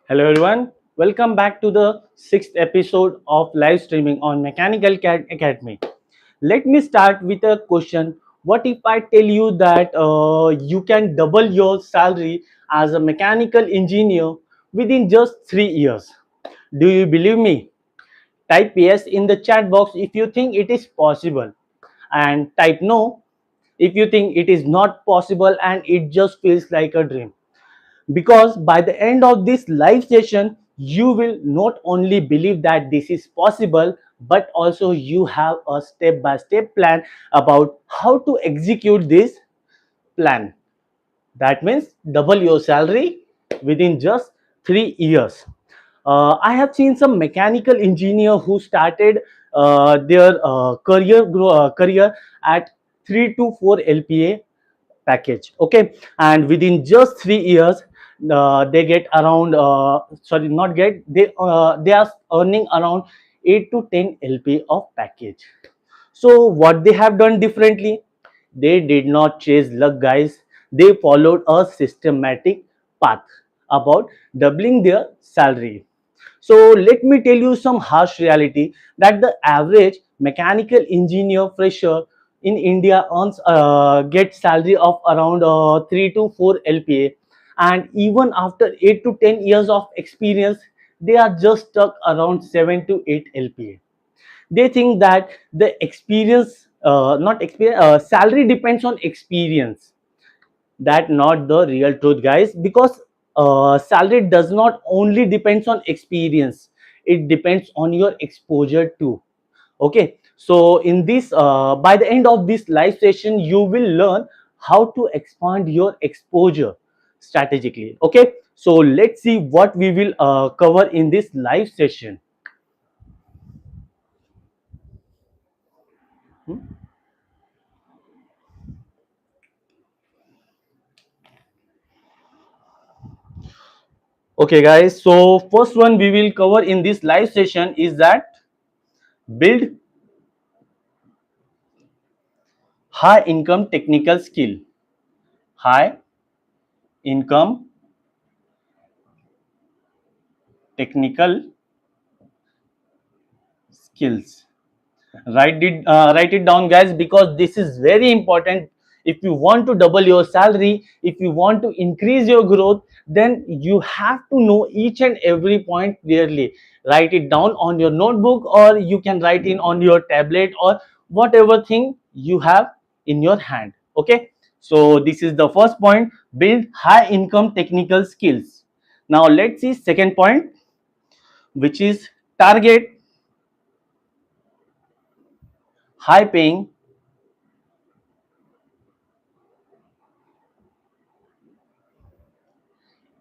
Hello everyone, welcome back to the sixth episode of live streaming on Mechanical CAD Academy. Let me start with a question. What if I tell you that you can double your salary as a mechanical engineer within just 3 years? Do you believe me? Type yes in the chat box if you think it is possible, and type no if you think it is not possible and it just feels like a dream. Because by the end of this live session you will not only believe that this is possible, but also you have a step by step plan about how to execute this plan. That means double your salary within just 3 years. I have seen some mechanical engineer who started their career at 3 to 4 LPA package. Okay, and within just 3 years they get around sorry, not get, they are earning around 8 to 10 LP of package. So what they have done differently? They did not chase luck, guys. They followed a systematic path about doubling their salary. So let me tell you some harsh reality that the average mechanical engineer fresher in India earns gets salary of around 3 to 4 LPA, and even after 8 to 10 years of experience they are just stuck around 7 to 8 LPA. They think that the experience not experience salary depends on experience. That not the real truth, guys, because salary does not only depends on experience, it depends on your exposure too. Okay, so in this by the end of this live session you will learn how to expand your exposure strategically. Okay, so let's see what we will cover in this live session. Okay guys, so first one we will cover in this live session is that build high income technical skill. High income technical skills. Write it down, guys, because this is very important. If you want to double your salary, if you want to increase your growth, then you have to know each and every point clearly. Write it down on your notebook, or you can write in on your tablet, or whatever thing you have in your hand. Okay, so this is the first point: build high income technical skills. Now let's see second point, which is target high paying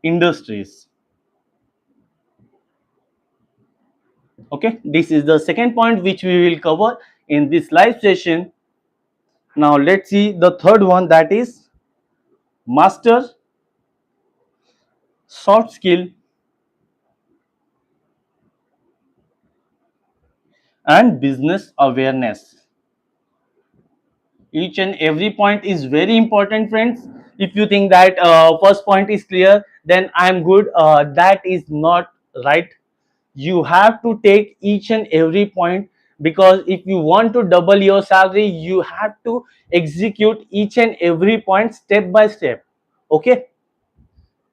industries. Okay, this is the second point which we will cover in this live session. Now let's see the third one, that is master soft skill and business awareness. Each and every point is very important, friends. If you think that first point is clear, then I am good, that is not right. You have to take each and every point, because if you want to double your salary you have to execute each and every point step by step. Okay,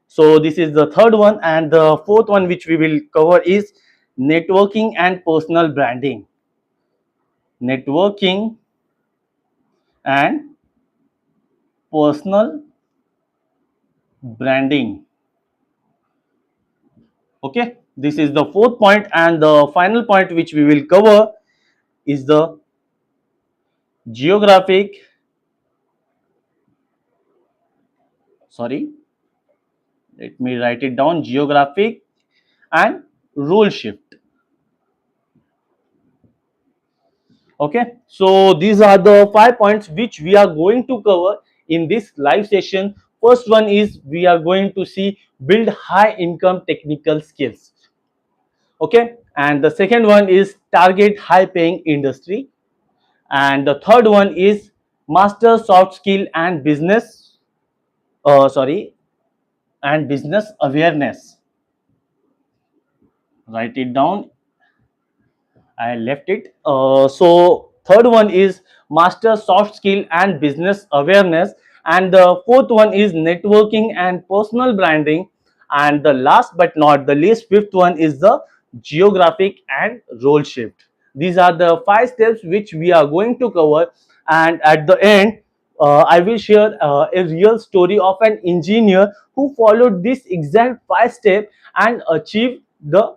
so this is the third one, and the fourth one which we will cover is networking and personal branding. Networking and personal branding. Okay, this is the fourth point, and the final point which we will cover is the geographic, sorry, Let me write it down: geographic and role shift. Okay, so these are the 5 points which we are going to cover in this live session. First one is we are going to see build high income technical skills. Okay, and the second one is target high paying industry, and the third one is master soft skill and business sorry and business awareness. Write it down. I left it. So third one is master soft skill and business awareness, and the fourth one is networking and personal branding, and the last but not the least, fifth one is the geographic and role shift. These are the 5 steps which we are going to cover, and at the end, I will share a real story of an engineer who followed this exact 5 step and achieved the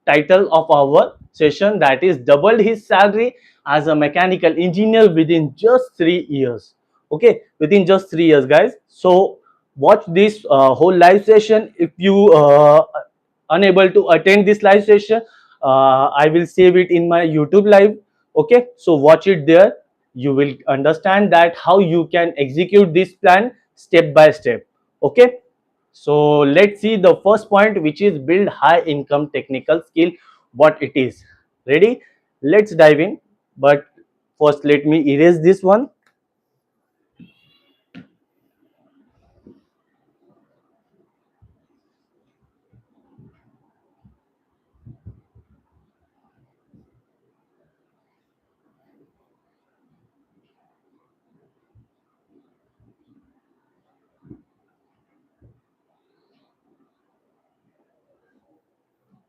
title of our session, that is doubled his salary as a mechanical engineer within just 3 years. Okay, within just 3 years, guys. So watch this whole live session. If you unable to attend this live session, I will save it in my YouTube live. Okay, so watch it there. You will understand that how you can execute this plan step by step. Okay, so let's see the first point, which is build high income technical skill, what it is. Ready? Let's dive in. But first, let me erase this one.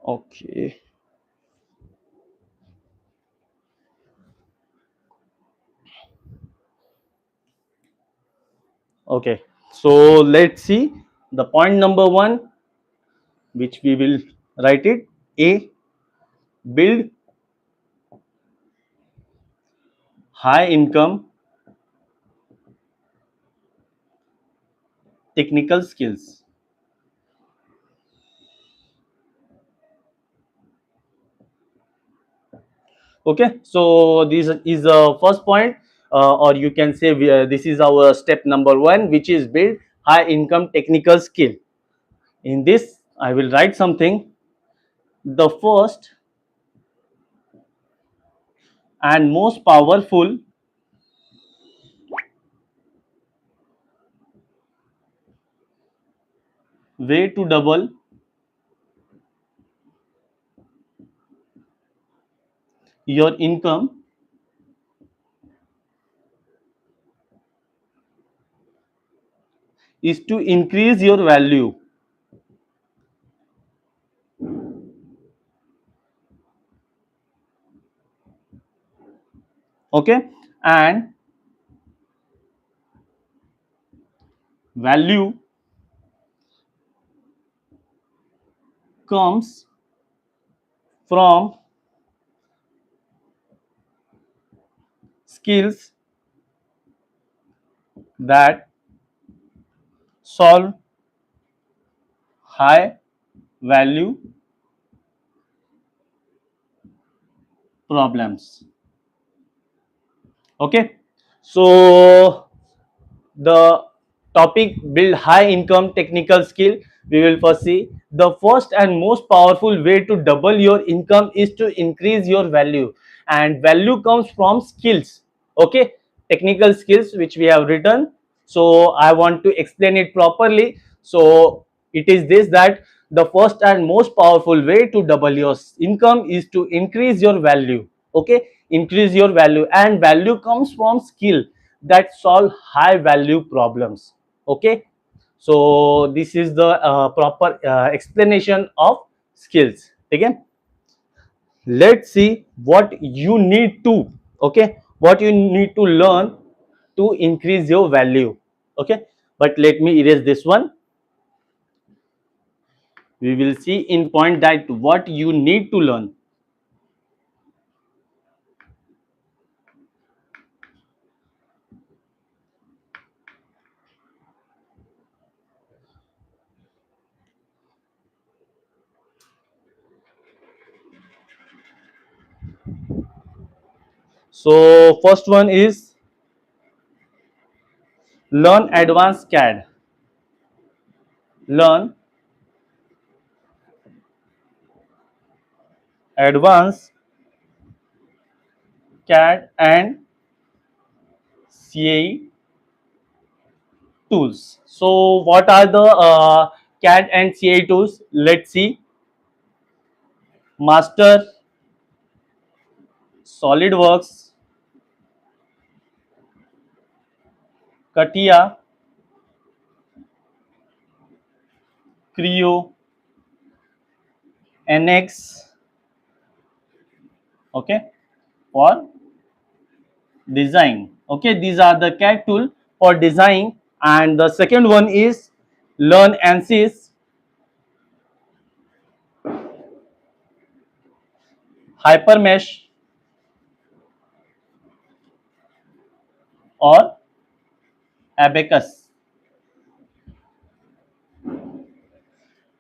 Okay. Okay. So let's see the point number one, which we will write it. A, build high income technical skills. Okay, so this is the first point, or you can say this is our step number one, which is build high income technical skill. In this, I will write something. The first and most powerful way to double your income is to increase your value. Okay, and value comes from skills that solve high value problems. Okay, so the topic build high income technical skill, we will first see the first and most powerful way to double your income is to increase your value, and value comes from skills. Okay, technical skills which we have written. So I want to explain it properly. So it is this, that the first and most powerful way to double your income is to increase your value. Okay, increase your value, and value comes from skill that solve high value problems. Okay, so this is the proper explanation of skills. Again, let's see what you need to, okay, what you need to learn to increase your value. Okay, but let me erase this one. We will see in point that what you need to learn. So first one is learn advanced CAD. Learn advanced CAD and CAE tools. So what are the CAD and CAE tools? Let's see. Master, SolidWorks, CATIA, Creo, NX, okay, for design. Okay, these are the CAD tool for design. And the second one is learn ANSYS, HyperMesh, or Abacus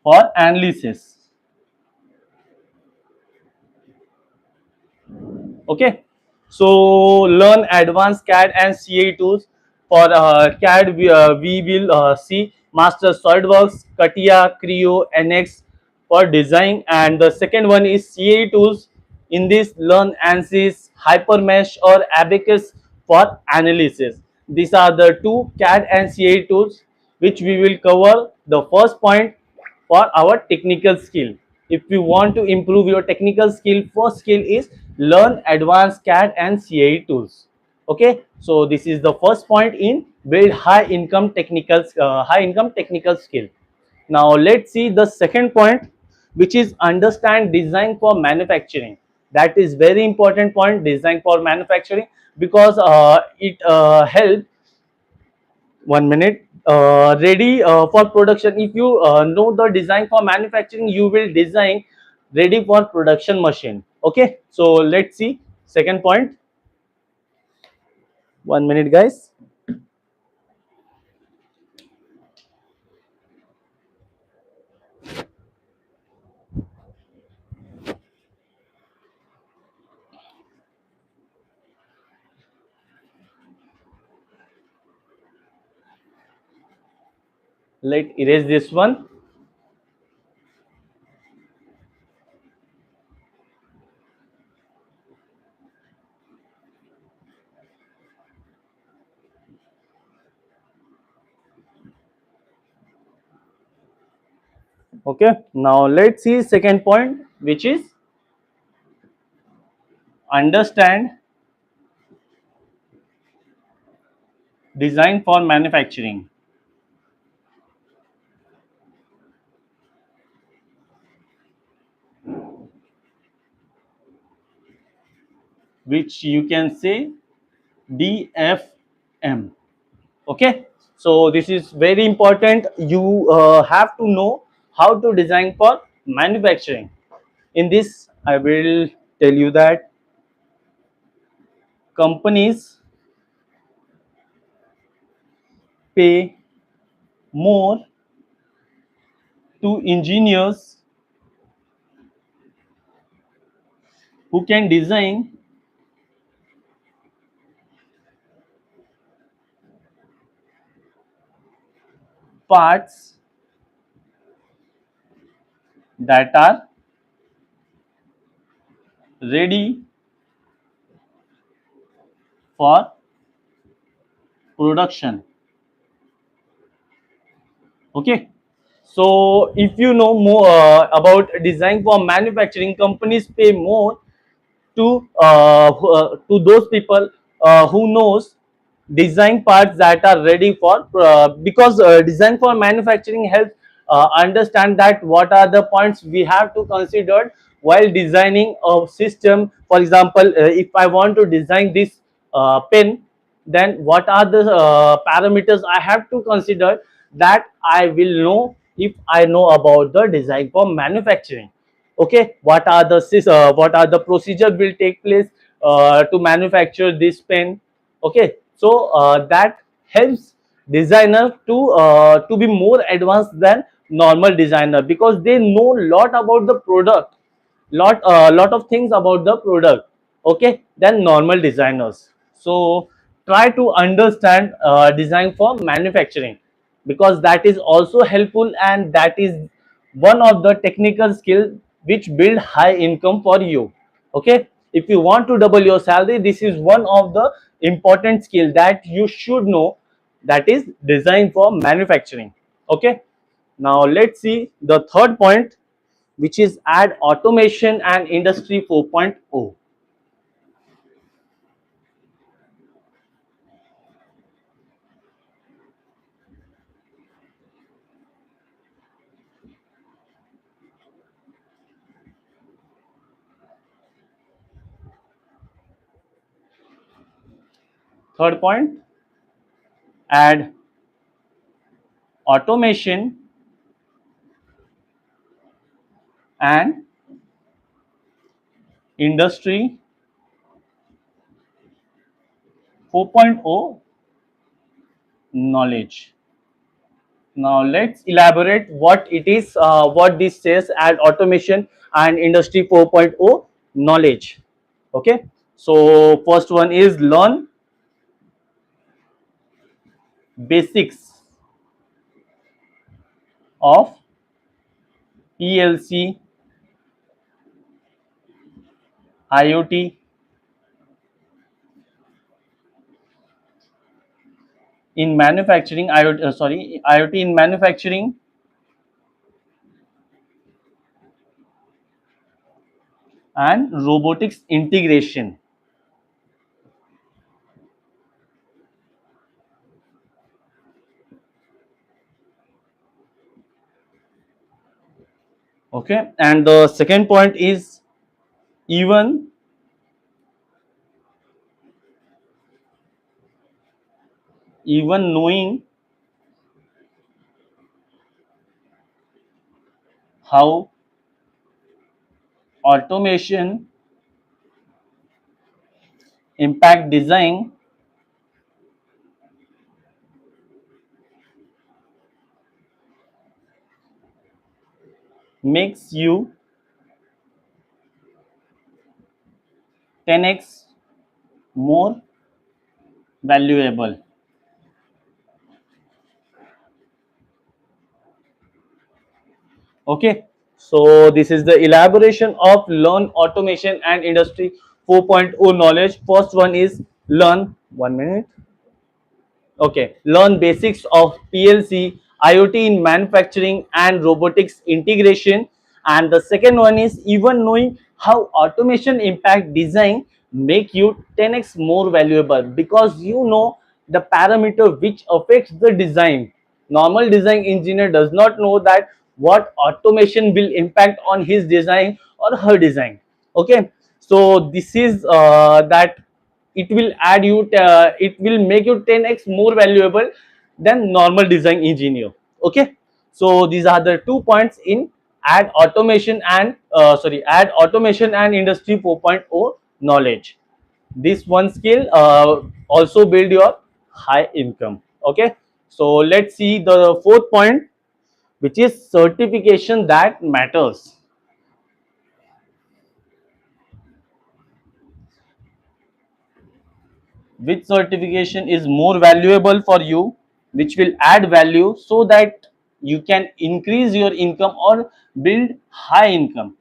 for analysis. Okay, so learn advanced CAD and CAE tools. For CAD we will see Master, SolidWorks, CATIA, Creo, NX for design, and the second one is CAE tools. In this, learn ANSYS, HyperMesh, or Abacus for analysis. These are the two CAD and CAE tools which we will cover. The first point for our technical skill. If you want to improve your technical skill, first skill is learn advanced CAD and CAE tools. Okay, so this is the first point in build high income technical skill. Now let's see the second point, which is understand design for manufacturing. That is very important point, design for manufacturing, because it helps, 1 minute, ready for production. If you know the design for manufacturing, you will design ready for production machine. Okay, so let's see second point. 1 minute, guys. Let erase this one. Okay, now let's see second point, which is understand design for manufacturing, which you can say DFM. Okay, so this is very important. You have to know how to design for manufacturing. In this, I will tell you that companies pay more to engineers who can design parts that are ready for production. Okay, so if you know more about design for manufacturing, companies pay more to those people who knows design parts that are ready for because design for manufacturing helps understand that what are the points we have to consider while designing a system. For example, if I want to design this pen, then what are the parameters I have to consider, that I will know if I know about the design for manufacturing. Okay, what are the procedure will take place to manufacture this pen. Okay, so that helps designer to be more advanced than normal designer, because they know lot about the product, lot of things about the product. Okay, than normal designers. So try to understand design for manufacturing, because that is also helpful, and that is one of the technical skills which build high income for you. Okay, if you want to double your salary, this is one of the important skill that you should know, that is design for manufacturing. Okay, now let's see the third point, which is add automation and industry 4.0. Third point, add automation and industry 4.0 knowledge. Now let's elaborate what it is, what this says, add automation and industry 4.0 knowledge. Okay, so first one is learn basics of PLC, IoT in manufacturing, IoT in manufacturing and robotics integration. Okay, and the second point is even knowing how automation impact design makes you 10x more valuable. Okay, so this is the elaboration of learn automation and industry 4.0 knowledge. First one is learn, 1 minute. Okay, learn basics of PLC, IoT in manufacturing and robotics integration. And the second one is even knowing how automation impact design make you 10x more valuable, because you know the parameter which affects the design. Normal design engineer does not know that what automation will impact on his design or her design. Okay, so this is that it will add you it will make you 10x more valuable than normal design engineer. Okay, so these are the 2 points in add automation and industry 4.0 knowledge. This one skill also build your high income. Okay, so let's see the fourth point, which is certification that matters. Which certification is more valuable for you, which will add value so that you can increase your income or build high income.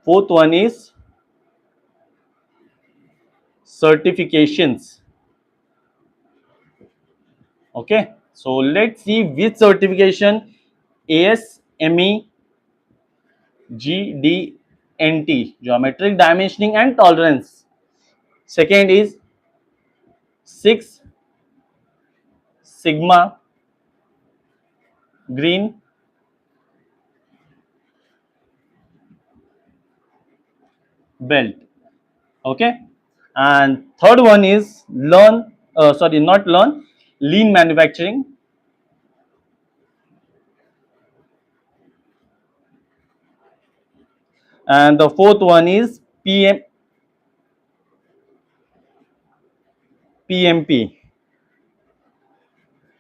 Fourth one is certifications. Okay, so let's see which certification: ASME, GD&T, geometric dimensioning and tolerance. Second is Six Sigma Green Belt. Okay, and third one is learn not learn, lean manufacturing. And the fourth one is PMP.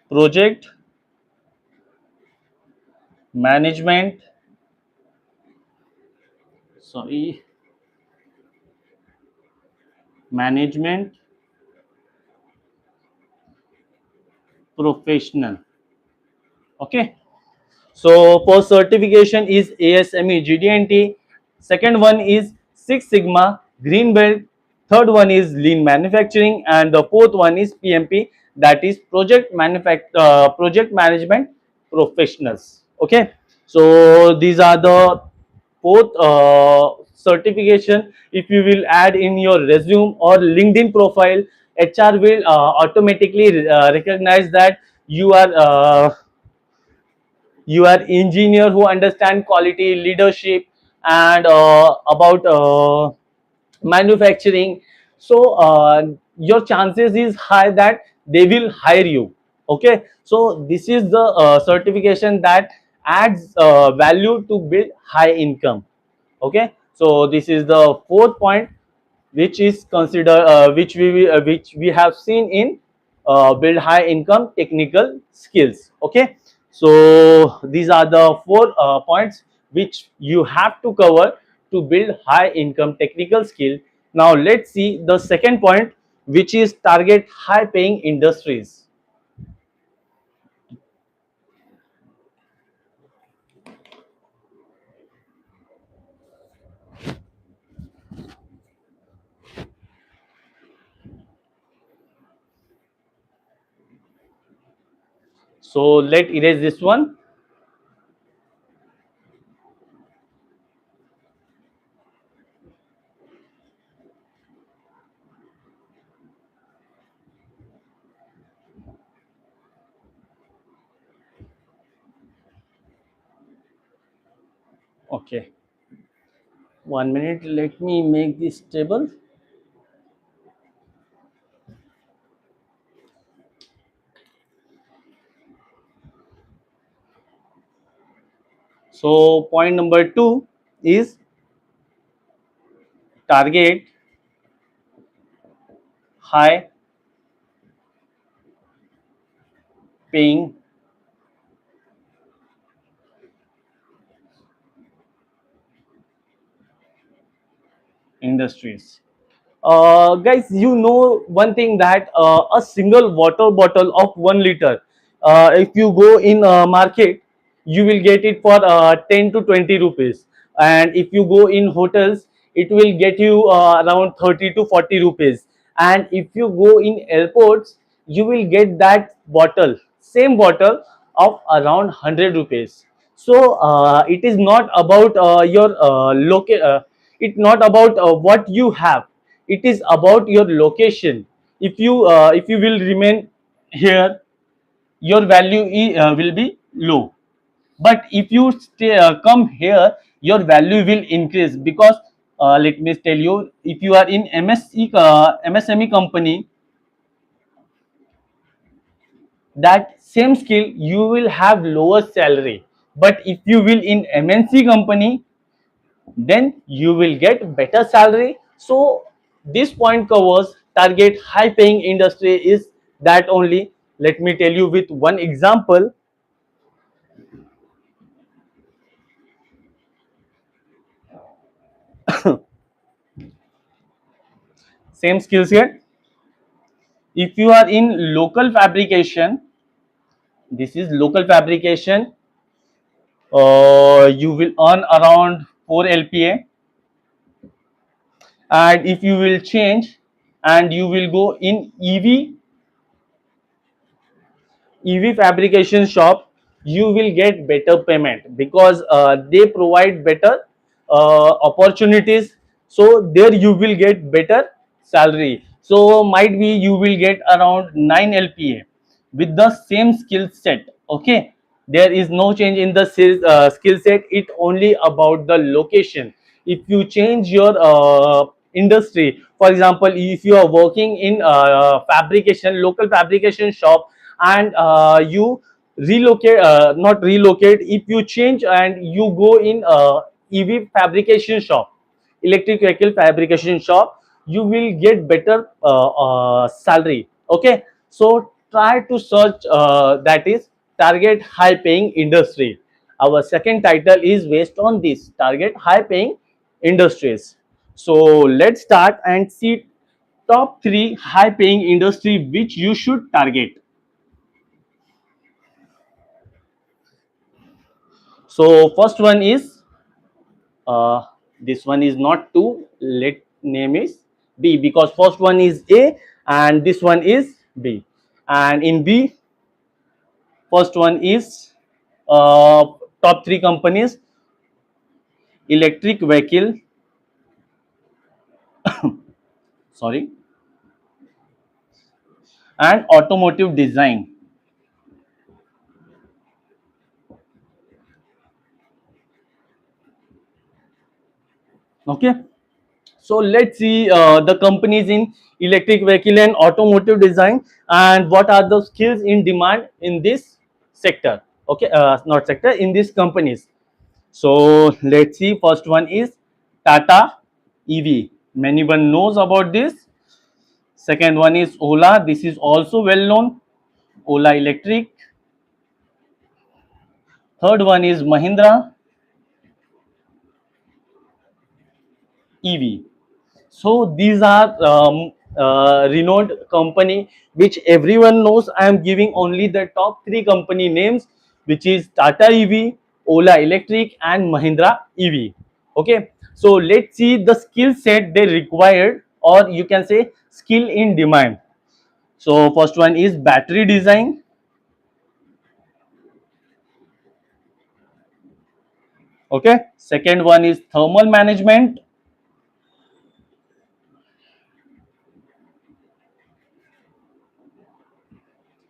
project management, sorry, management professional. Okay. So for certification is ASME GD&T. Second one is Six Sigma Green Belt. Third one is Lean Manufacturing, and the fourth one is PMP, that is Project Management Professionals. Okay, so these are the fourth certification. If you will add in your resume or LinkedIn profile, HR will automatically recognize that you are. You are engineer who understand quality leadership and about manufacturing. So your chances is high that they will hire you. Okay, so this is the certification that adds value to build high income. Okay, so this is the fourth point which is considered which we have seen in build high income technical skills. Okay, so these are the four points which you have to cover to build high income technical skill. Now let's see the second point, which is target high paying industries. So let erase this one. Okay, 1 minute, let me make this table. So point number two is target high paying industries. Guys, you know one thing, that a single water bottle of 1 liter, if you go in market, you will get it for 10 to 20 rupees, and if you go in hotels, it will get you around 30 to 40 rupees, and if you go in airports, you will get that bottle, same bottle, of around 100 rupees. So it is not about your it's not about what you have, it is about your location. If you will remain here, your value will be low, but if you come here, your value will increase, because let me tell you, if you are in MSME company, that same skill you will have lower salary, but if you will in MNC company, then you will get better salary. So this point covers target high paying industry is that only. Let me tell you with one example. Same skills here. If you are in local fabrication, this is local fabrication, you will earn around 4 LPA. And if you will change and you will go in EV fabrication shop, you will get better payment, because they provide better opportunities. So there you will get better salary. So might be you will get around 9 LPA with the same skill set. Okay, there is no change in the skill set, it only about the location. If you change your industry, for example, if you are working in fabrication, local fabrication shop, and you relocate, not relocate, if you change and you go in EV fabrication shop, electric vehicle fabrication shop, you will get better salary. Okay, so try to search that is target high paying industry. Our second title is based on this target high paying industries. So let's start and see top 3 high paying industry which you should target. So first one is uh, this one is not 2, let name is B, because first one is A and this one is B. And in B, first one is uh, top 3 companies: electric vehicle, sorry, and automotive design. Okay, so let's see the companies in electric vehicle and automotive design and what are the skills in demand in this sector. Okay, not sector, in these companies. So let's see, first one is Tata EV, many one knows about this. Second one is Ola, this is also well known, Ola Electric. Third one is Mahindra EV. So these are renowned company which everyone knows. I am giving only the top 3 company names, which is Tata EV, Ola Electric and Mahindra EV. Okay, so let's see the skill set they required, or you can say skill in demand. So first one is battery design. Okay, second one is thermal management,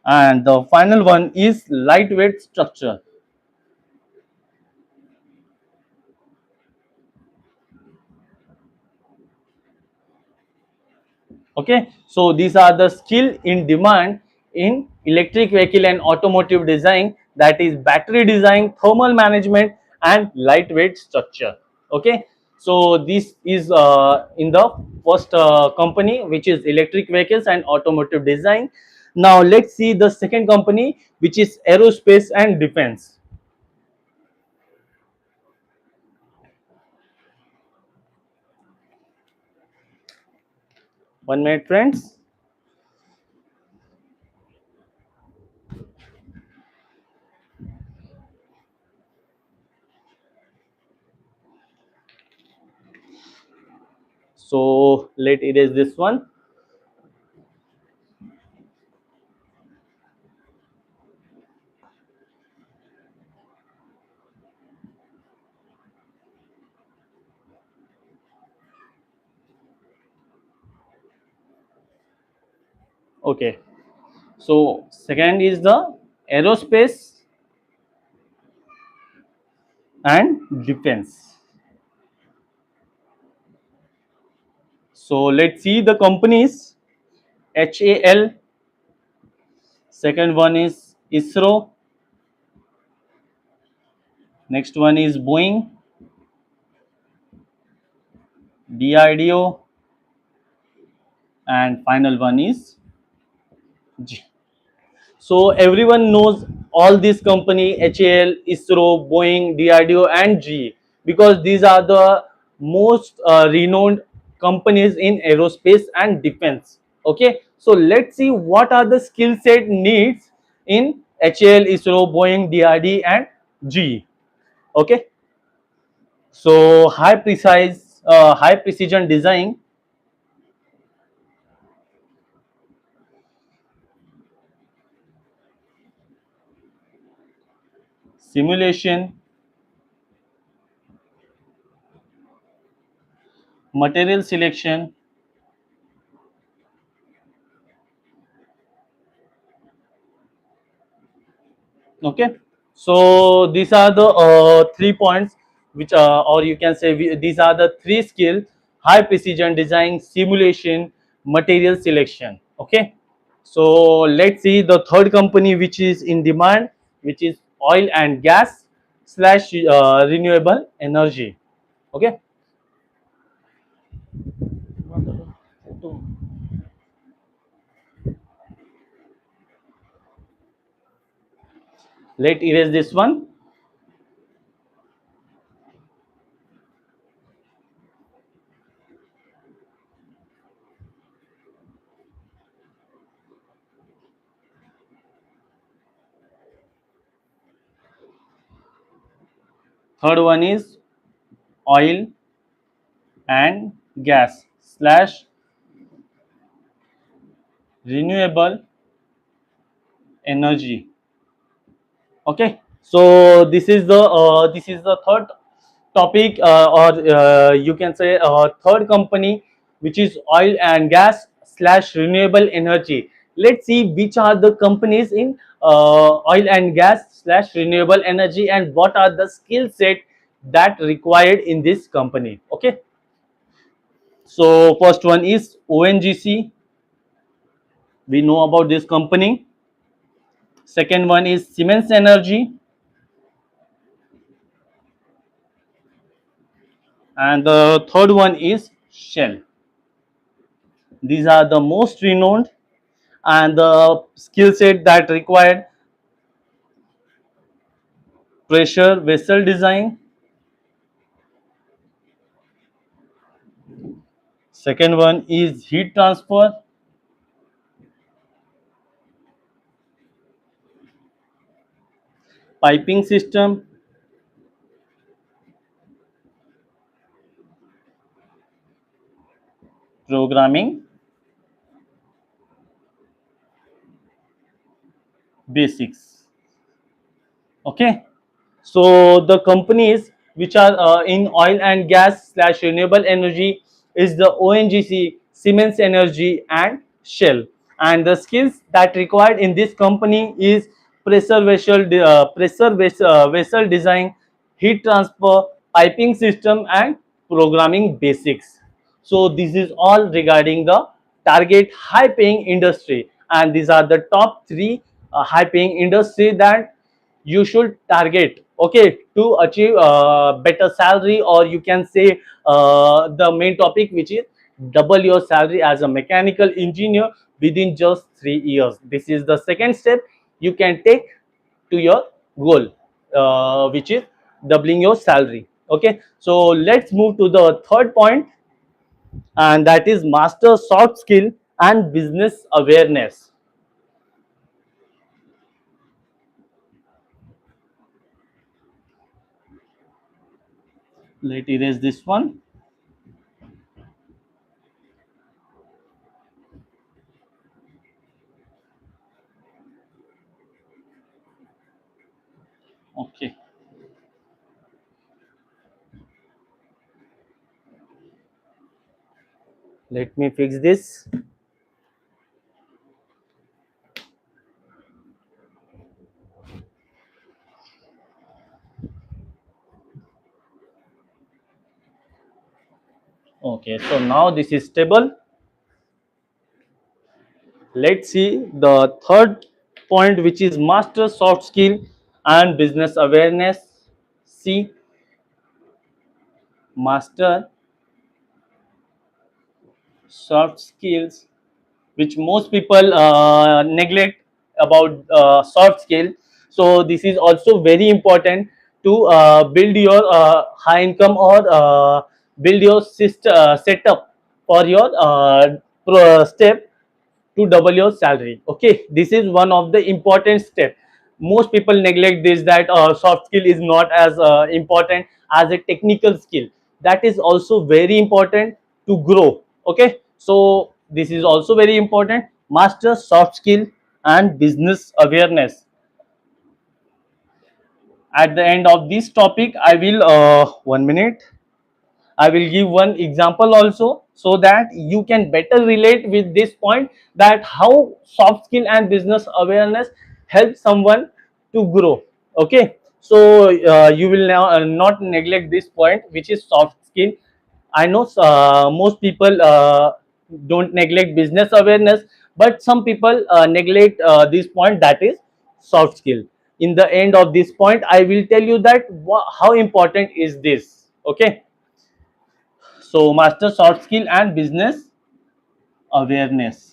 and the final one is lightweight structure. Okay, so these are the skill in demand in electric vehicle and automotive design, that is battery design, thermal management and lightweight structure. Okay, so this is in the first company, which is electric vehicles and automotive design. Now let's see the second company, which is aerospace and defense. 1 minute friends. So let erase this one. Okay, so second is the aerospace and defense. So let's see the companies. HAL, second one is ISRO, next one is Boeing, DRDO, and final one is G. So everyone knows all these company: HAL, ISRO, Boeing, DRDO, and GE, because these are the most renowned companies in aerospace and defense. Okay, so let's see what are the skill set needs in HAL, ISRO, Boeing, DRD, and GE. Okay, so high precision design, simulation, material selection. Okay, so these are the 3 points which or you can say these are the 3 skills: high precision design, simulation, material selection. Okay, so let's see the third company which is in demand, which is oil and gas slash renewable energy. Okay, Let erase this one. Third one is oil and gas slash renewable energy. Okay, so this is the third topic, or you can say third company, which is oil and gas slash renewable energy. Let's see which are the companies in oil and gas slash renewable energy, and what are the skill set that required in this company. Okay, so first one is ONGC. We know about this company. Second one is Siemens Energy, and the third one is Shell. These are the most renowned and the skill set that required: pressure vessel design. Second one is heat transfer, piping system, programming basics. Okay, so the companies which are in oil and gas slash renewable energy is the ONGC, Siemens Energy, and Shell. And the skills that required in this company is vessel design, heat transfer, piping system, and programming basics. So this is all regarding the target high paying industry, and these are the top three high paying industry that you should target, okay, to achieve better salary, or you can say the main topic, which is double your salary as a mechanical engineer within just 3 years. This is the second step you can take to your goal, which is doubling your salary. Okay, so let's move to the third point, and that is master soft skill and business awareness. Let erase this one. Okay, let me fix this. Okay, so now this is stable. Let's see the third point, which is master soft skill and business awareness. See, master soft skills, which most people neglect about soft skill. So this is also very important to build your high income, or build your setup for your step to double your salary. Okay, this is one of the important step. Most people neglect this, that soft skill is not as important as a technical skill. That is also very important to grow. Okay, so this is also very important: master soft skill and business awareness. At the end of this topic, I will 1 minute, I will give one example also, so that you can better relate with this point, that how soft skill and business awareness help someone to grow. Okay, so you will now not neglect this point, which is soft skill. I know most people don't neglect business awareness, but some people neglect this point, that is soft skill. In the end of this point, I will tell you that how important is this. Okay, so master soft skill and business awareness.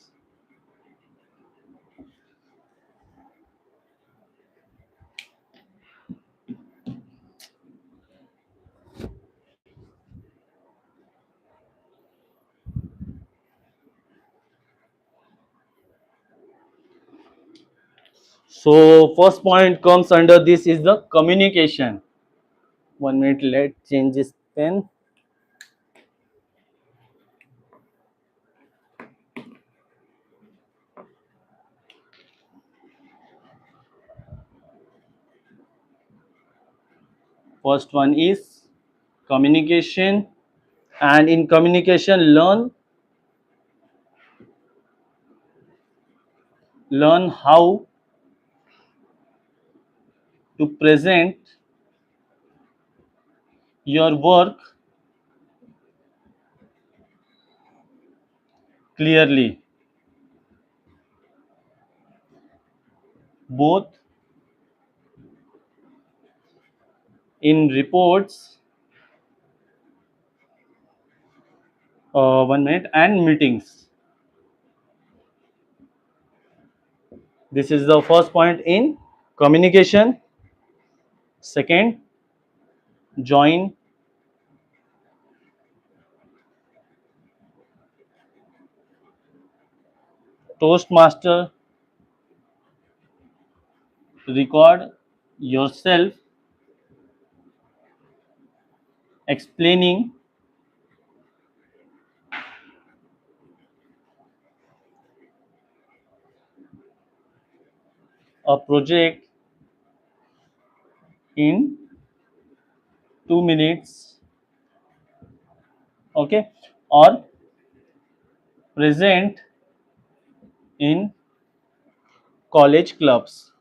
So first point comes under this is the communication. 1 minute, let's change this pen. First one is communication, and in communication learn how to present your work clearly, both in reports, 1 minute, and meetings. This is the first point in communication. Second, join Toastmaster, record yourself explaining a project in 2 minutes, okay, or present in college clubs.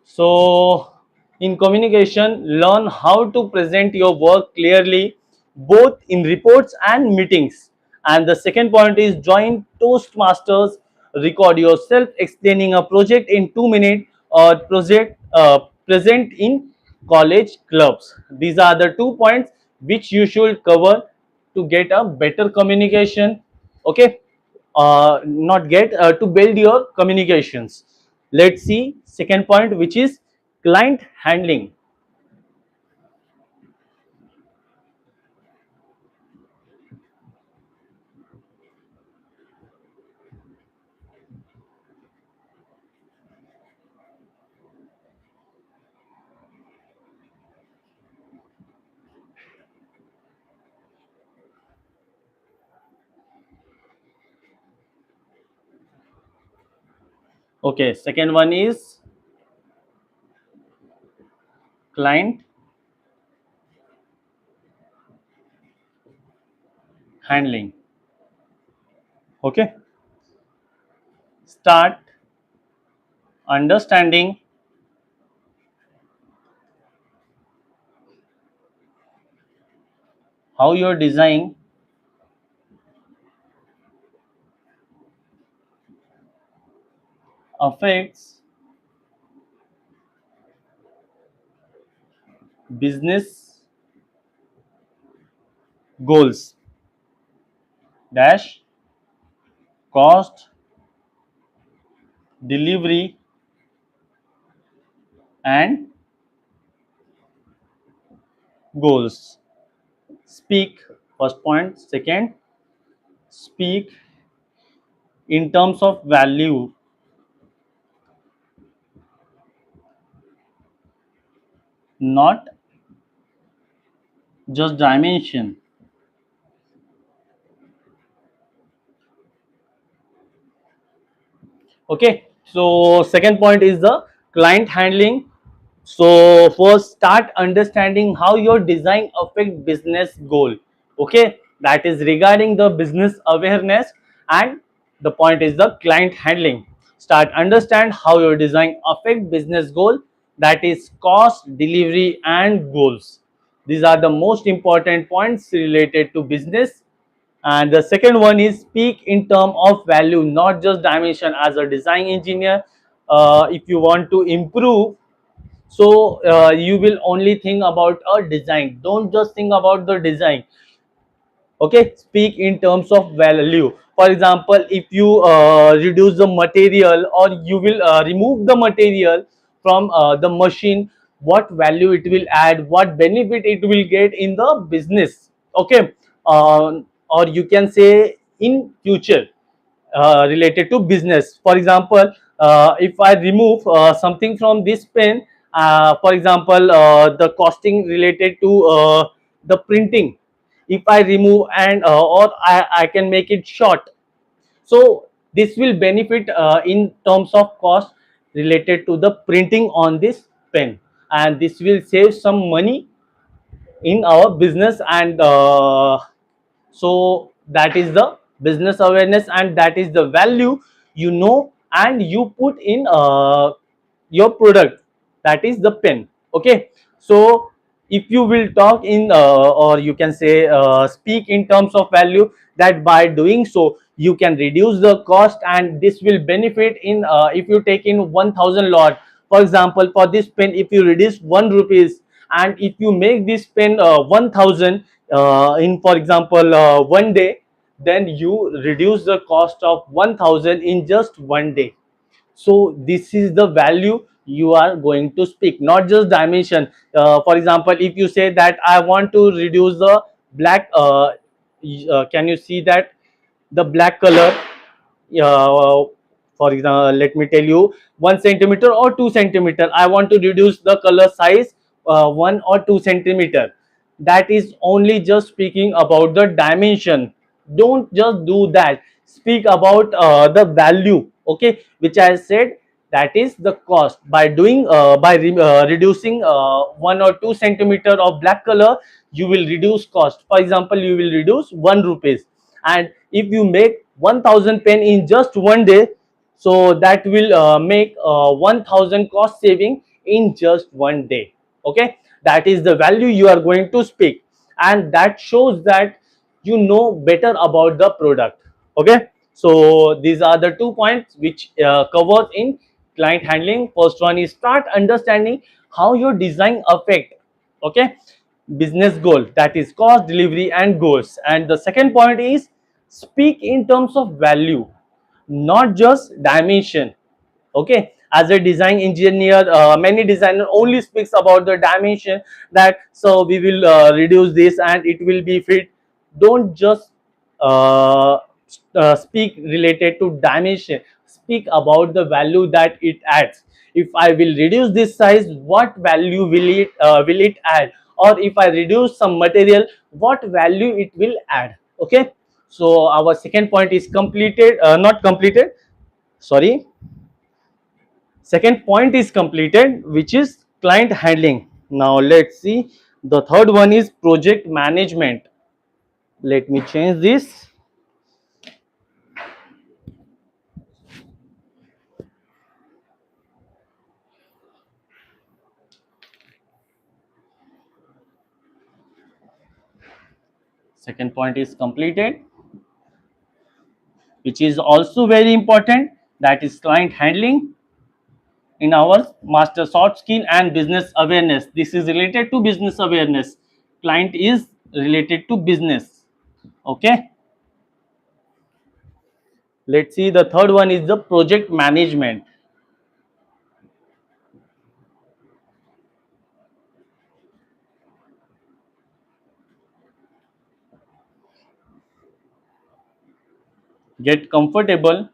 So, in communication, learn how to present your work clearly, both in reports and meetings. And the second point is join Toastmasters, record yourself explaining a project in 2 minutes, or project present in college clubs. These are the 2 points which you should cover to get a better communication. Okay, not get to build your communications. Let's see second point, which is client handling. Okay, second one is client handling. Okay, start understanding how your design affects business goals, dash, cost, delivery, and goals. Speak, first point. Second, speak in terms of value, not just dimension. Okay, so second point is the client handling. So first start understanding how your design affect business goal. Okay, that is regarding the business awareness, and the point is the client handling. Start understand how your design affect business goal, that is cost, delivery, and goals. These are the most important points related to business. And the second one is speak in term of value, not just dimension. As a design engineer, if you want to improve, so you will only think about a design. Don't just think about the design. Okay, speak in terms of value. For example, if you reduce the material, or you will remove the material from the machine, what value it will add, what benefit it will get in the business. Okay, uh, or you can say in future, related to business. For example, if I remove something from this pen, for example, the costing related to the printing, if I remove and or I can make it short, so this will benefit in terms of cost related to the printing on this pen, and this will save some money in our business. And so that is the business awareness, and that is the value, and you put in your product, that is the pen. Okay, so if you will talk in or you can say speak in terms of value, that by doing so you can reduce the cost, and this will benefit in if you take in 1000 lot, for example, for this pen, if you reduce 1 rupees, and if you make this pen 1000 in, for example, 1 day, then you reduce the cost of 1000 in just 1 day. So this is the value you are going to speak, not just dimension. For example, if you say that I want to reduce the black, can you see that the black color, for example, let me tell you, 1 centimeter or 2 centimeter, I want to reduce the color size 1 or 2 centimeter. That is only just speaking about the dimension. Don't just do that, speak about the value, okay, which I said, that is the cost. By doing reducing 1 or 2 centimeter of black color, you will reduce cost. For example, you will reduce 1 rupees, and if you make 1000 pen in just 1 day, so that will make 1000 cost saving in just 1 day. Okay, that is the value you are going to speak, and that shows that you know better about the product. Okay, so these are the 2 points which covers in client handling. First one is start understanding how your design affect, okay, business goal, that is cost, delivery and goals. And the second point is speak in terms of value, not just dimension. Okay, as a design engineer, many designer only speaks about the dimension, that so we will reduce this and it will be fit. Don't just uh, speak related to dimension, speak about the value that it adds. If I will reduce this size, what value will it add, or if I reduce some material, what value it will add. Okay, so our second point is completed, not completed, sorry, second point is completed, which is client handling. Now let's see, the third one is project management. Let me change this. Second point is completed, which is also very important, that is client handling in our master soft skill and business awareness. This is related to business awareness, client is related to business. Okay, let's see, the third one is the project management. Get comfortable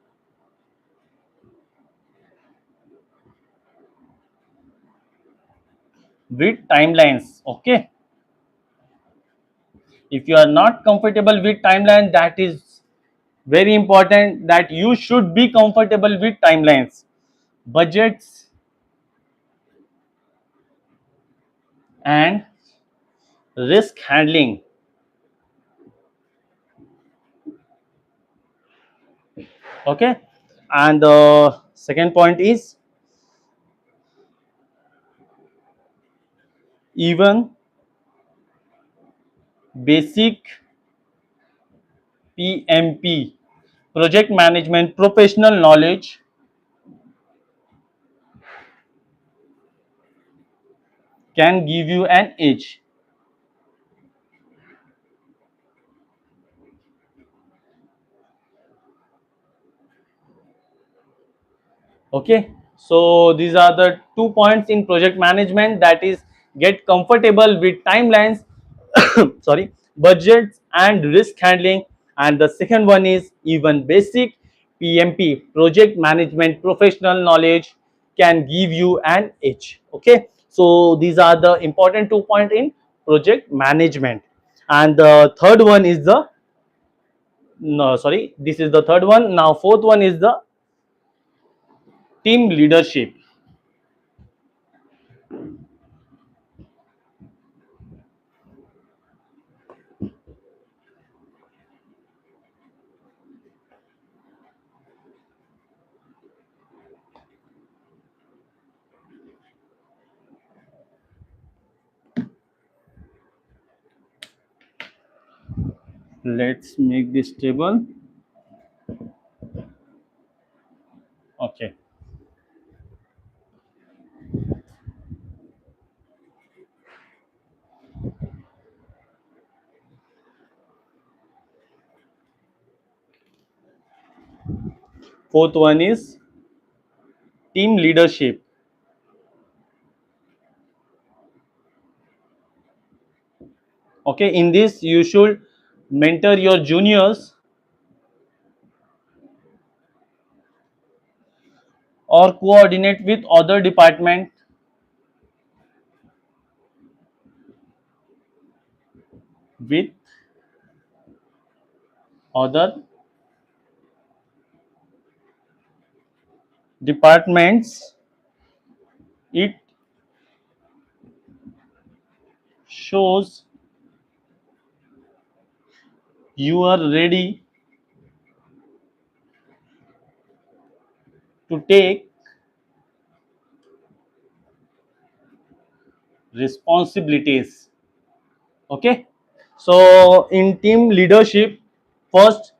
with timelines. Okay, if you are not comfortable with timeline, that is very important, that you should be comfortable with timelines, budgets and risk handling. Okay, and the second point is even basic PMP, project management professional knowledge, can give you an edge. Okay, so these are the 2 points in project management, that is get comfortable with timelines, sorry, budgets and risk handling. And the second one is even basic PMP, project management professional knowledge, can give you an edge. Okay, so these are the important 2 points in project management. And the third one is the, no sorry, this is the third one. Now fourth one is the team leadership. Let's make this table. Okay, fourth one is team leadership. Okay, in this you should mentor your juniors or coordinate with other department, with other departments. It shows you are ready to take responsibilities. Okay, so in team leadership, first,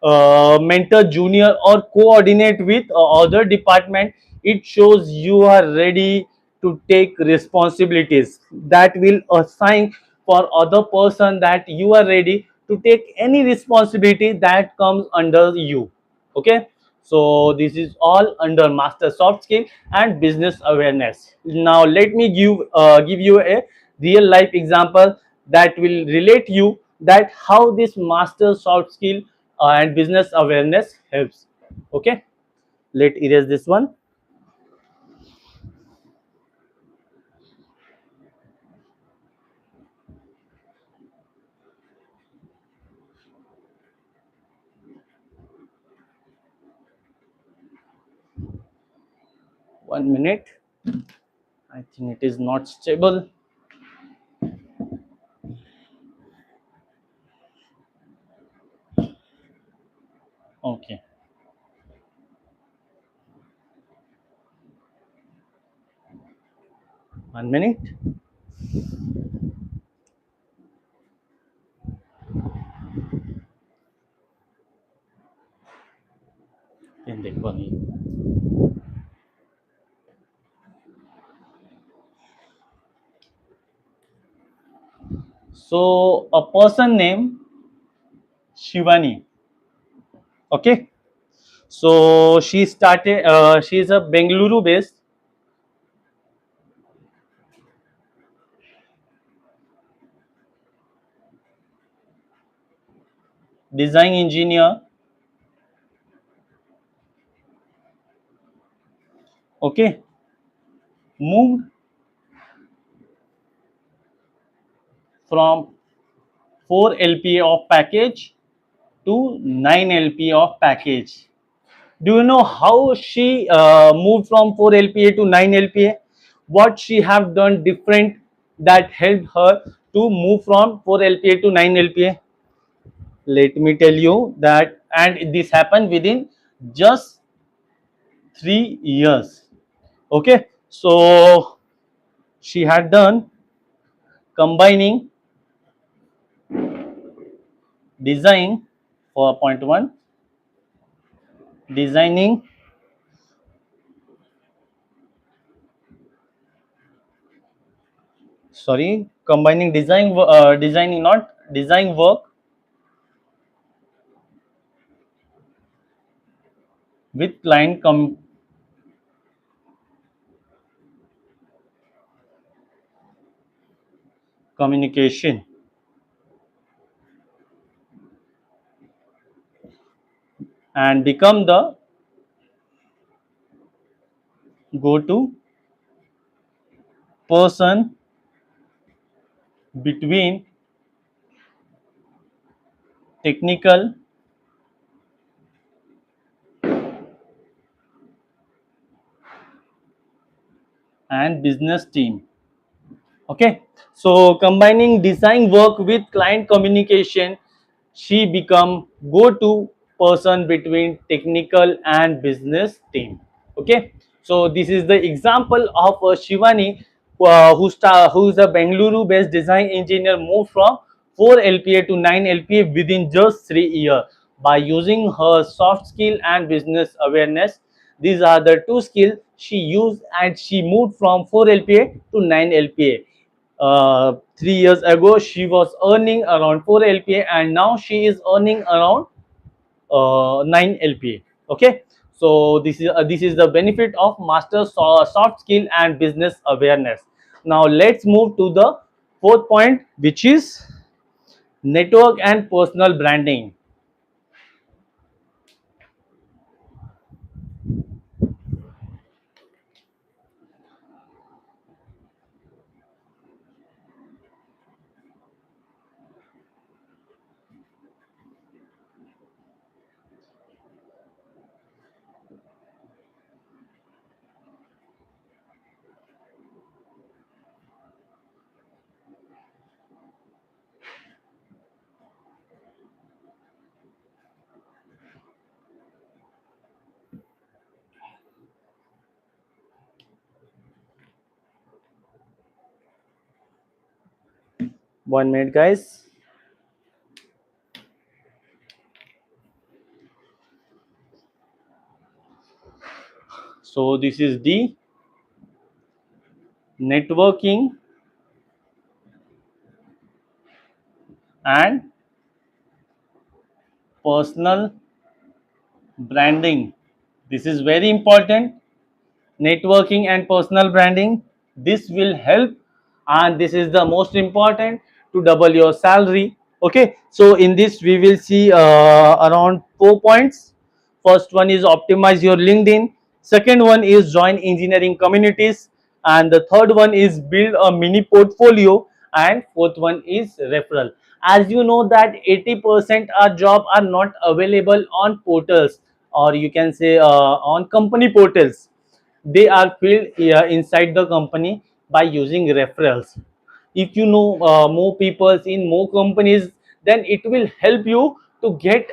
mentor junior or coordinate with other department. It shows you are ready to take responsibilities, that will assign for other person that you are ready to take any responsibility that comes under you. Okay, so this is all under master soft skill and business awareness. Now let me give you a real life example that will relate you that how this master soft skill and business awareness helps. Okay, let erase this one. 1 minute, I think it is not stable. Okay, 1 minute. In the body. So a person named Shivani. Okay, so she started, she is a Bengaluru based design engineer. Okay, moved from 4 LPA of package to 9 LPA of package. Do you know how she moved from 4 LPA to 9 LPA? What she have done different that helped her to move from 4 LPA to 9 LPA? Let me tell you that, and this happened within just 3 years. Okay, so she had done combining design for point one, designing, sorry, combining designing, not design work, with client communication. and become the go-to person between technical and business team. Okay, so combining design work with client communication, she become go-to person between technical and business team. Okay, so this is the example of Shivani, who is a Bengaluru based design engineer, moved from 4 LPA to 9 LPA within just 3 years by using her soft skill and business awareness. These are the two skills she used, and she moved from 4 LPA to 9 LPA. 3 years ago she was earning around 4 LPA, and now she is earning around 9 LPA. Okay, so this is the benefit of master soft skill and business awareness. Now let's move to the fourth point, which is network and personal branding. One minute, guys. So this is the networking and personal branding. This is very important. Networking and personal branding, this will help, and this is the most important, to double your salary. Okay, so in this we will see around 4 points. First one is optimize your LinkedIn, second one is join engineering communities, and the third one is build a mini portfolio, and fourth one is referral. As you know that 80% our job are not available on portals, or you can say on company portals. They are filled inside the company by using referrals. If you know more people in more companies, then it will help you to get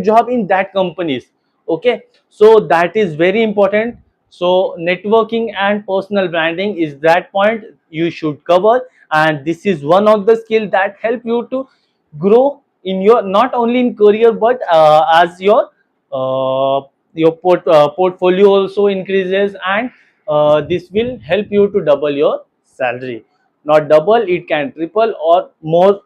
job in that companies. Okay, so that is very important. So networking and personal branding is that point you should cover, and this is one of the skill that help you to grow in your, not only in career, but as your portfolio also increases, and this will help you to double your salary. Not double, it can triple or more.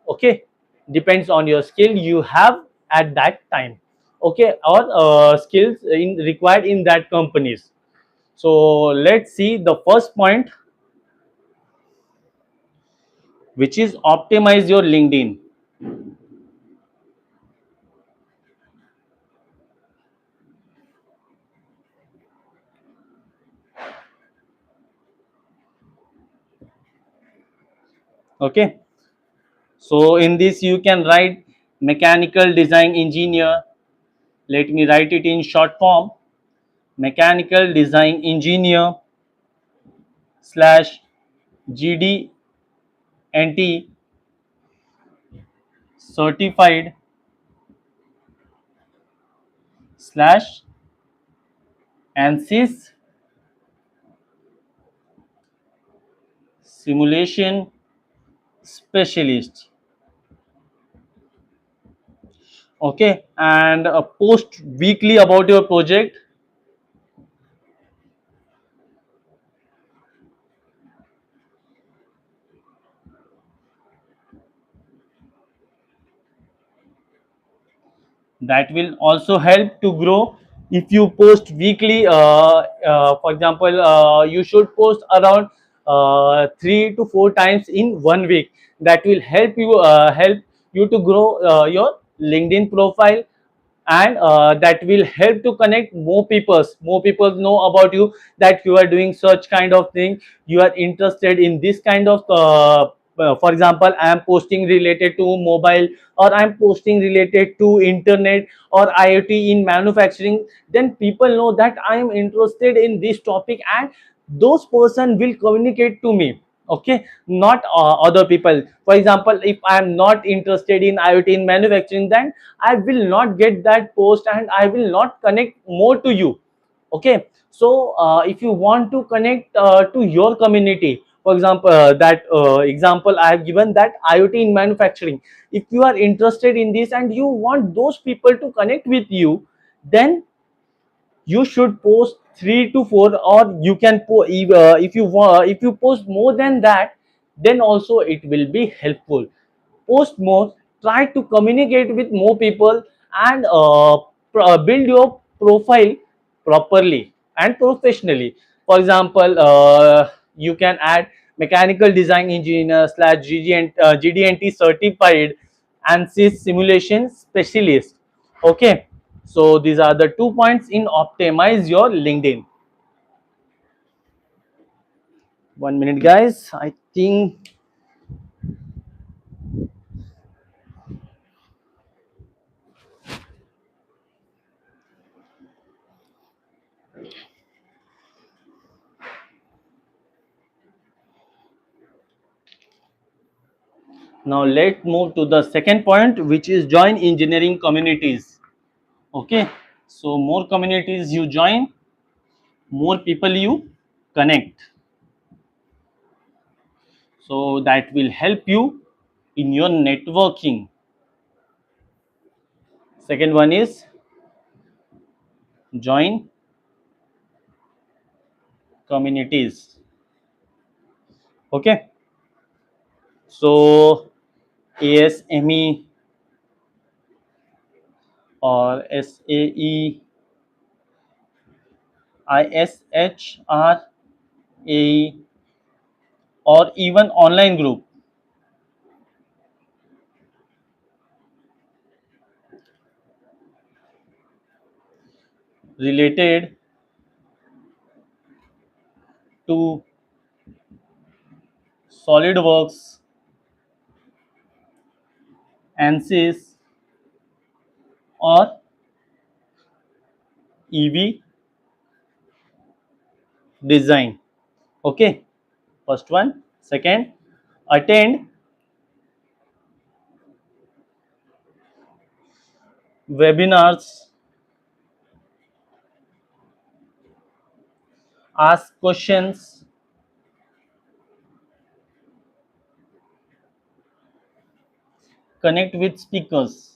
Okay, depends on your skill you have at that time. Okay, or skills in required in that companies. So let's see the first point, which is optimize your LinkedIn. Okay, so in this you can write mechanical design engineer. Let me write it in short form: mechanical design engineer slash GD&T certified slash ANSYS simulation specialist. Okay, and post weekly about your project. That will also help to grow. If you post weekly, for example, you should post around 3 to 4 times in 1 week. That will help you to grow your LinkedIn profile, and that will help to connect more people know about you, that you are doing such kind of thing, you are interested in this kind of for example, I am posting related to mobile, or I am posting related to internet or IoT in manufacturing, then people know that I am interested in this topic, and those person will communicate to me. Okay, not other people. For example, if I am not interested in IoT in manufacturing, then I will not get that post and I will not connect more to you. Okay, so if you want to connect to your community, for example, that example I have given, that IoT in manufacturing, if you are interested in this and you want those people to connect with you, then you should post 3 to 4, or you can if you post more than that, then also it will be helpful. Post more, try to communicate with more people, and build your profile properly and professionally. For example, you can add mechanical design engineer slash GD&T certified ANSYS simulation specialist. Okay, so these are the 2 points in optimize your LinkedIn. 1 minute, guys. I think now let's move to the second point, which is join engineering communities. Okay, so more communities you join, more people you connect. So that will help you in your networking. Second one is join communities. Okay, so ASME or SAE, ISHRAE, or even online group related to SolidWorks, ANSYS, or EV design. Okay, first one. Second, attend webinars, ask questions, connect with speakers.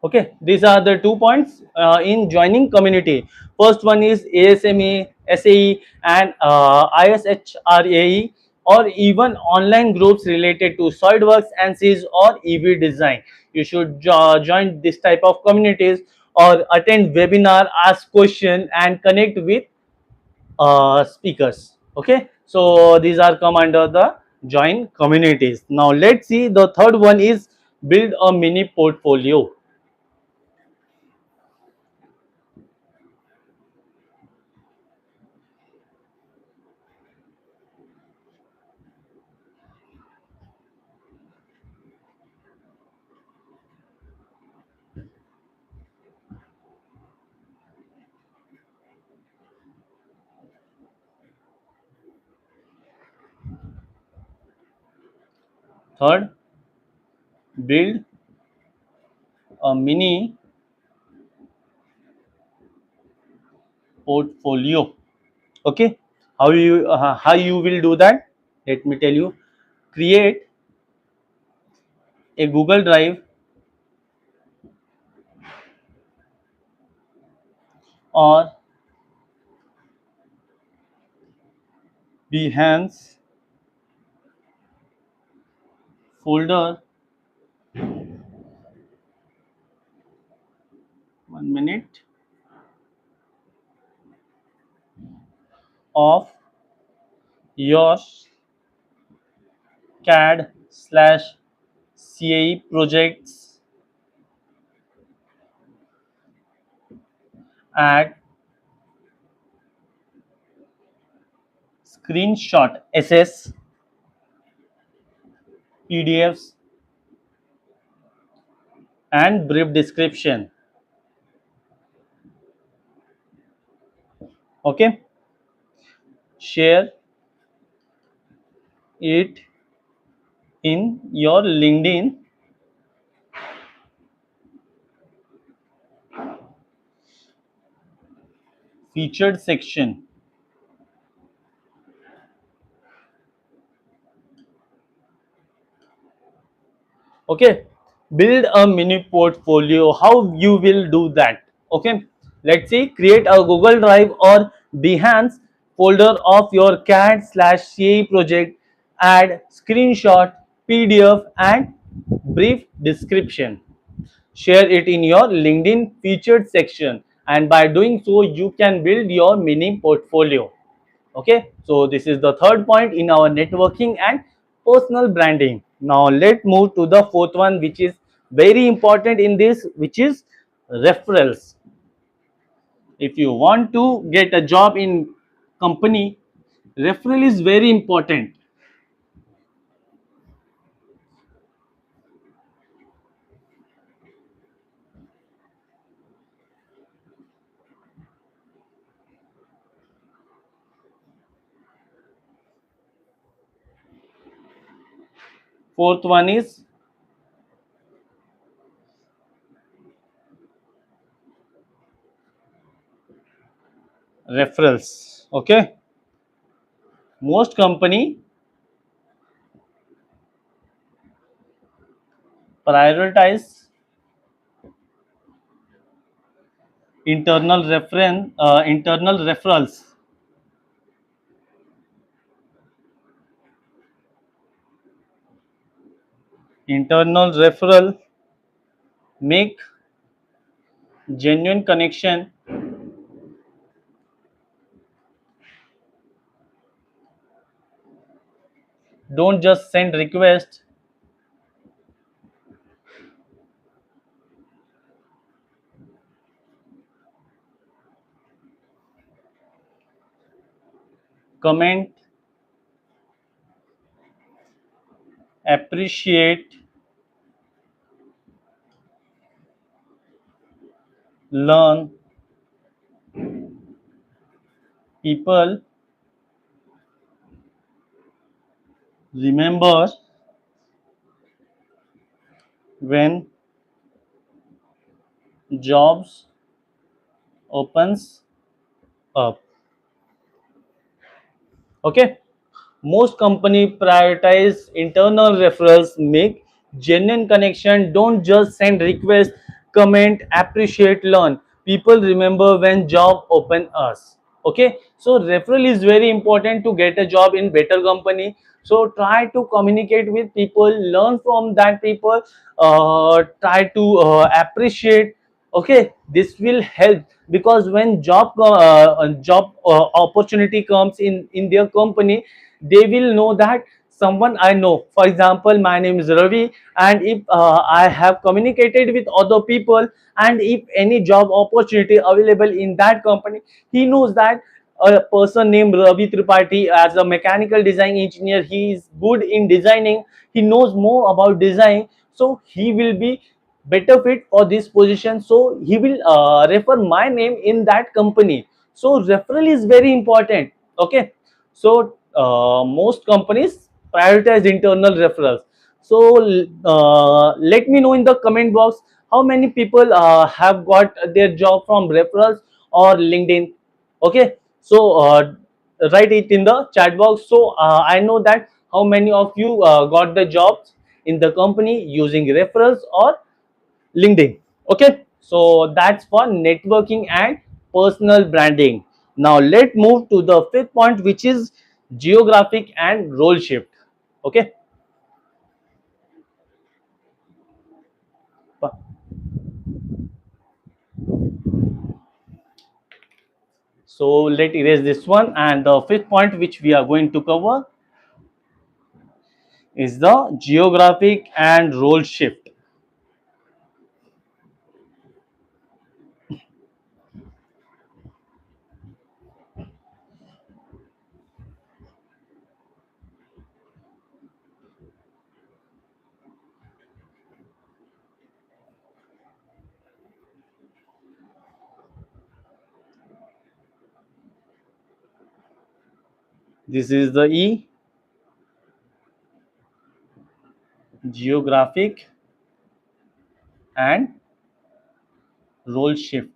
Okay, these are the 2 points in joining community. First one is ASME, SAE, and ISHRAE, or even online groups related to SolidWorks, ANSYS, or EV design. You should join this type of communities, or attend webinar, ask question, and connect with speakers. Okay, so these are come under the join communities. Now let's see, the third one is build a mini portfolio. Third, build a mini portfolio. Okay, how you will do that, let me tell you. Create a Google Drive or Behance folder. 1 minute. Of your CAD slash CAE projects, add screenshot SS, PDFs, and brief description. Okay, share it in your LinkedIn featured section. Okay, build a mini portfolio. How you will do that? Okay, let's see, create a Google Drive or Behance folder of your CAD slash CA project, add screenshot, PDF, and brief description. Share it in your LinkedIn featured section, and by doing so you can build your mini portfolio. Okay, so this is the third point in our networking and personal branding. Now let's move to the fourth one, which is very important in this, which is referrals. If you want to get a job in company, referral is very important. Fourth one is referrals. Okay, most company prioritize internal referrals. Internal referral make genuine connection. Don't just send request. Comment, appreciate, learn. People remember when jobs opens up. Okay, most company prioritize internal referrals, make genuine connection. Don't just send request, comment, appreciate, learn. People remember when job open us. Okay, so referral is very important to get a job in better company. So try to communicate with people, learn from that people, try to appreciate. Okay, this will help, because when job opportunity comes in their company, they will know that someone I know. For example, my name is Ravi, and if I have communicated with other people, and if any job opportunity available in that company, he knows that a person named Ravi Tripathi as a mechanical design engineer, he is good in designing, he knows more about design, so he will be better fit for this position, so he will refer my name in that company. So referral is very important. Okay, so most companies prioritize internal referrals. So let me know in the comment box how many people have got their job from referrals or LinkedIn. Okay, so write it in the chat box, so I know that how many of you got the jobs in the company using referrals or LinkedIn. Okay, so that's for networking and personal branding. Now let's move to the fifth point, which is geographic and role shift. Okay, so let's erase this one. And the fifth point which we are going to cover is the geographic and role shift. This is the E, geographic and role shift.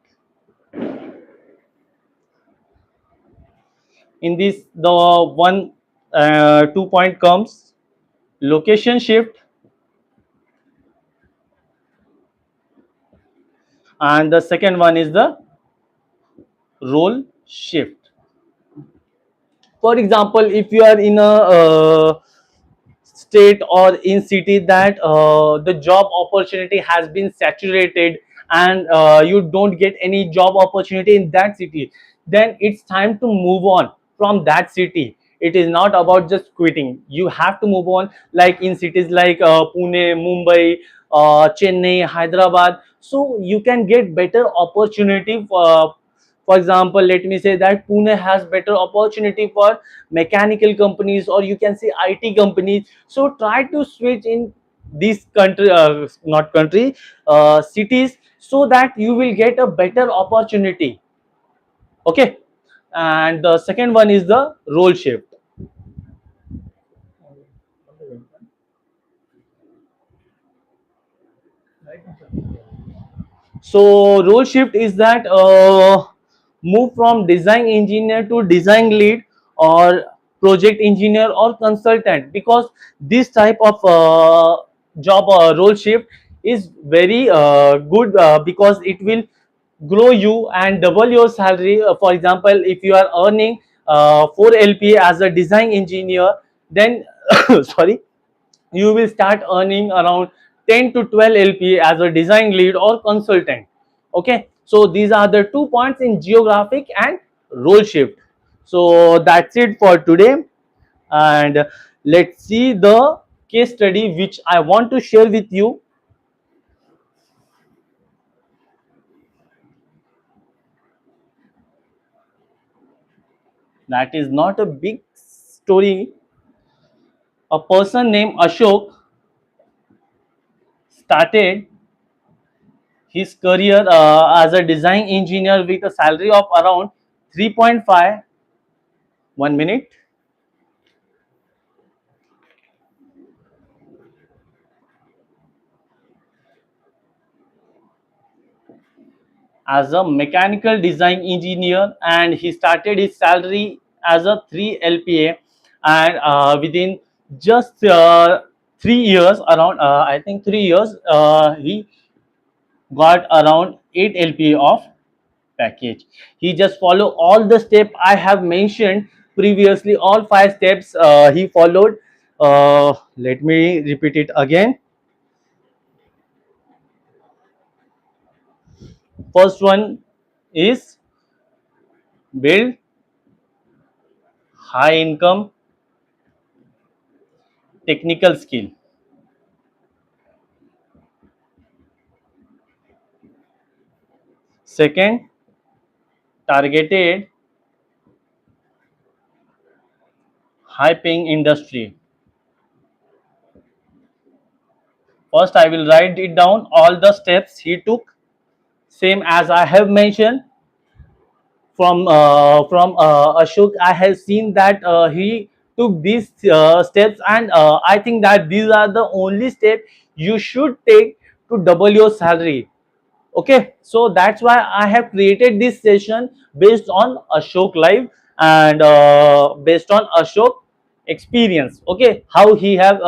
In this, the one 2 point comes location shift, and the second one is the role shift. For example, if you are in a state or in city that the job opportunity has been saturated, and you don't get any job opportunity in that city, then it's time to move on from that city. It is not about just quitting. You have to move on, like in cities like Pune, Mumbai, Chennai, Hyderabad, so you can get better opportunity for example, let me say that Pune has better opportunity for mechanical companies, or you can say IT companies. So try to switch in these country, not country, cities, so that you will get a better opportunity. Okay, and the second one is the role shift. So role shift is that move from design engineer to design lead, or project engineer or consultant, because this type of job role shift is very good, because it will grow you and double your salary. For example, if you are earning 4 LPA as a design engineer, then sorry, you will start earning around 10 to 12 LPA as a design lead or consultant. Okay, so these are the 2 points in geographic and role shift. So that's it for today, and let's see the case study which I want to share with you. That is not a big story. A person named Ashok started his career as a design engineer with a salary of around 3.5. 1 minute. As a mechanical design engineer, and he started his salary as a 3 LPA, and within just 3 years, around I think 3 years, he got around 8 LPA of package. He just follow all the step I have mentioned previously, all 5 steps he followed. Let me repeat it again. First one is build high income technical skill. Second, targeted high paying industry. First, I will write it down all the steps he took, same as I have mentioned. From Ashok, I have seen that he took these steps, and I think that these are the only steps you should take to double your salary. Okay, so that's why I have created this session based on Ashok live, and based on Ashok experience. Okay, how he have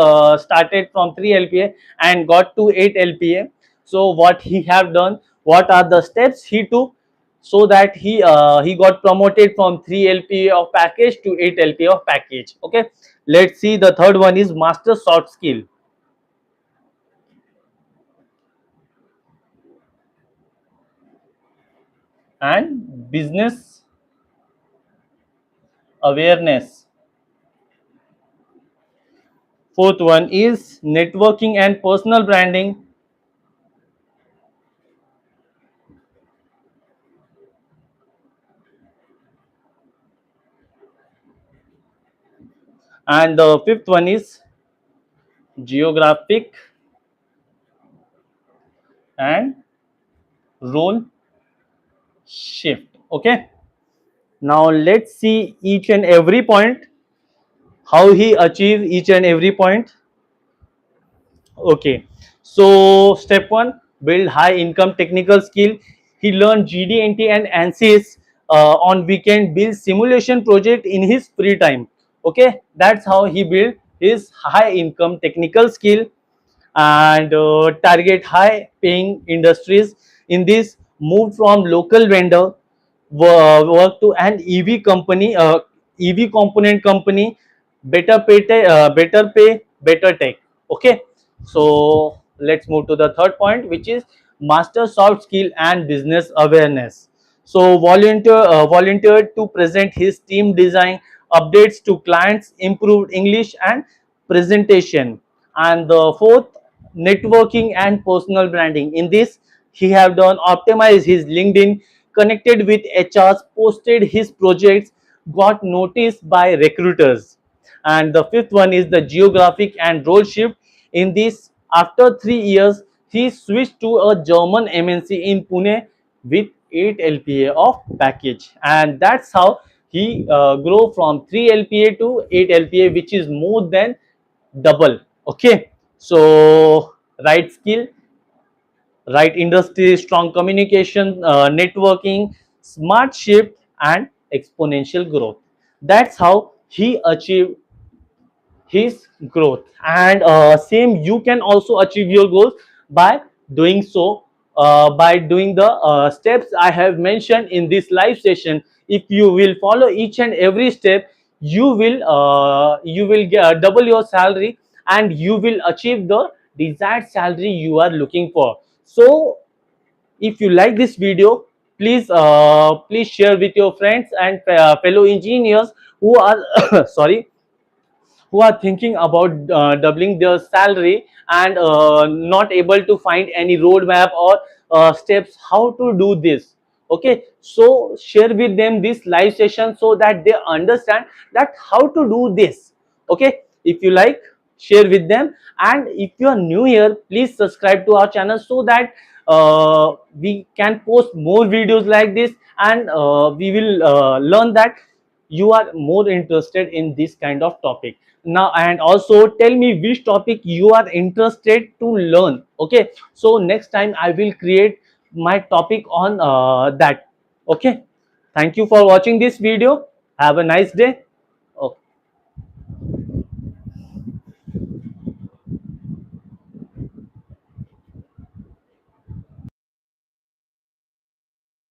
started from 3 LPA and got to 8 LPA. So what he have done, what are the steps he took, so that he got promoted from 3 LPA of package to 8 LPA of package. Okay, let's see, the third one is master soft skill and business awareness. Fourth one is networking and personal branding. And the fifth one is geographic and role shift. Okay. Now let's see each and every point, how he achieved each and every point. Okay, so step one, build high income technical skill. He learned GD&T and ANSYS on weekend, build simulation project in his free time. Okay, that's how he built his high income technical skill. And target high paying industries. In this, move from local vendor work to an EV company, EV component company, better pay, better tech. Okay, so let's move to the third point, which is master soft skill and business awareness. So volunteered to present his team design updates to clients, improved English and presentation. And the fourth, networking and personal branding. In this, he have done optimize his LinkedIn, connected with HRs, posted his projects, got noticed by recruiters. And the fifth one is the geographic and role shift. In this, after 3 years, he switched to a German MNC in Pune with 8 LPA of package, and that's how he grow from 3 LPA to 8 LPA, which is more than double. Okay, so right skill, right industry, strong communication, networking, smart shift, and exponential growth. That's how he achieved his growth. And same, you can also achieve your goals by doing so, by doing the steps I have mentioned in this live session. If you will follow each and every step, you will get double your salary, and you will achieve the desired salary you are looking for. So if you like this video, please share with your friends and fellow engineers who are sorry, who are thinking about doubling their salary and not able to find any roadmap or steps how to do this. Okay, so share with them this live session so that they understand that how to do this. Okay, if you like, share with them. And if you are new here, please subscribe to our channel so that we can post more videos like this, and we will learn that you are more interested in this kind of topic now. And also tell me which topic you are interested to learn. Okay, so next time I will create my topic on that. Okay, thank you for watching this video. Have a nice day.